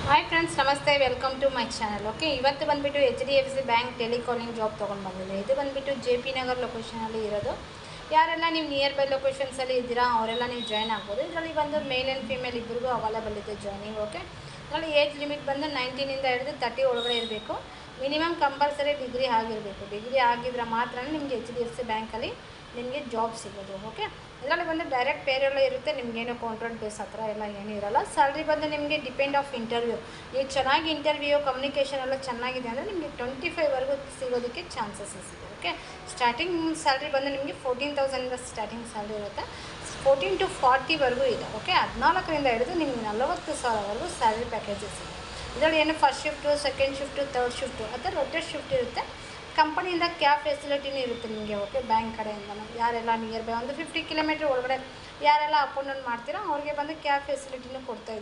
Hi friends, namaste. Welcome to my channel. Okay, ಇವತ್ತು ಬಂದುಬಿಟ್ಟು HDFC bank telecalling job ತೊಗೊಂಡು ಬಂದಿದೆ. ಇದು ಬಂದುಬಿಟ್ಟು JP ನಗರ್ ಲೊಕೇಶನಲ್ಲಿ ಇರೋದು. ಯಾರೆಲ್ಲ ನೀವು ನಿಯರ್ ಬೈ ಲೊಕೇಶನ್ಸಲ್ಲಿ ಇದ್ದೀರಾ ಅವರೆಲ್ಲ ನೀವು ಜಾಯ್ನ್ ಆಗ್ಬೋದು. ಇದರಲ್ಲಿ ಬಂದು ಮೇಲ್ ಆ್ಯಂಡ್ ಫೀಮೇಲ್ ಇಬ್ಬರಿಗೂ ಅವೈಲೇಬಲ್ ಇದೆ ಜಾಯ್ನಿಂಗ್. ಓಕೆ, ಇದರಲ್ಲಿ ಏಜ್ ಲಿಮಿಟ್ ಬಂದು 19ಇಂದ ಹಿಡಿದು 30 ಒಳಗಡೆ ಇರಬೇಕು. ಮಿನಿಮಮ್ ಕಂಪಲ್ಸರಿ ಡಿಗ್ರಿ ಆಗಿರಬೇಕು. ಡಿಗ್ರಿ ಆಗಿದ್ರೆ ಮಾತ್ರ ನಿಮಗೆ HDFC ಬ್ಯಾಂಕಲ್ಲಿ ನಿಮಗೆ ಜಾಬ್ ಸಿಗೋದು. ಓಕೆ, ಇದರಲ್ಲಿ ಬಂದು ಡೈರೆಕ್ಟ್ ಪೇರೆಲ್ಲ ಇರುತ್ತೆ. ನಿಮಗೇನು ಕಾಂಟ್ರಾಕ್ಟ್ ಬೇಸ್ ಹತ್ರ ಎಲ್ಲ ಏನೂ ಇರೋಲ್ಲ. ಸ್ಯಾಲ್ರಿ ಬಂದು ನಿಮಗೆ ಡಿಪೆಂಡ್ ಆಫ್ ಇಂಟರ್ವ್ಯೂ. ನೀವು ಚೆನ್ನಾಗಿ ಇಂಟರ್ವ್ಯೂ ಕಮ್ಯುನಿಕೇಷನ್ ಎಲ್ಲ ಚೆನ್ನಾಗಿದೆ ಅಂದರೆ ನಿಮಗೆ 25ವರೆಗೂ ಸಿಗೋದಕ್ಕೆ ಚಾನ್ಸಸ್ ಇದೆ. ಓಕೆ, ಸ್ಟಾರ್ಟಿಂಗ್ ಸ್ಯಾಲ್ರಿ ಬಂದು ನಿಮಗೆ 14,000ಇಂದ ಸ್ಟಾರ್ಟಿಂಗ್ ಸ್ಯಾಲ್ರಿ ಇರುತ್ತೆ. 14 to 40ವರೆಗೂ ಇದೆ. ಓಕೆ, 14ರಿಂದ ಹಿಡಿದು ನಿಮಗೆ 40,000ವರೆಗೂ ಸ್ಯಾಲ್ರಿ ಪ್ಯಾಕೇಜಸ್ ಇದೆ. ಇದರಲ್ಲಿ ಏನು first shift, second shift, third shift ಅಥವಾ ರೊಟೇಟ್ ಶಿಫ್ಟ್ ಇರುತ್ತೆ. ಕಂಪನಿಯಿಂದ ಕ್ಯಾಬ್ ಫೆಸಿಲಿಟಿನೂ ಇರುತ್ತೆ ನಿಮಗೆ. ಓಕೆ, ಬ್ಯಾಂಕ್ ಕಡೆಯಿಂದ ಯಾರೆಲ್ಲ ನಿಯರ್ ಬೈ ಒಂದು 50 ಕಿಲೋಮೀಟ್ರ್ ಒಳಗಡೆ ಯಾರೆಲ್ಲ ಅಪ್ ಆ್ಯಂಡ್ ಡೌನ್ ಮಾಡ್ತೀರೋ ಅವ್ರಿಗೆ ಬಂದು ಕ್ಯಾಬ್ ಫೆಸಿಲಿಟಿನೂ ಕೊಡ್ತಾಯಿದ್ದಾರೆ.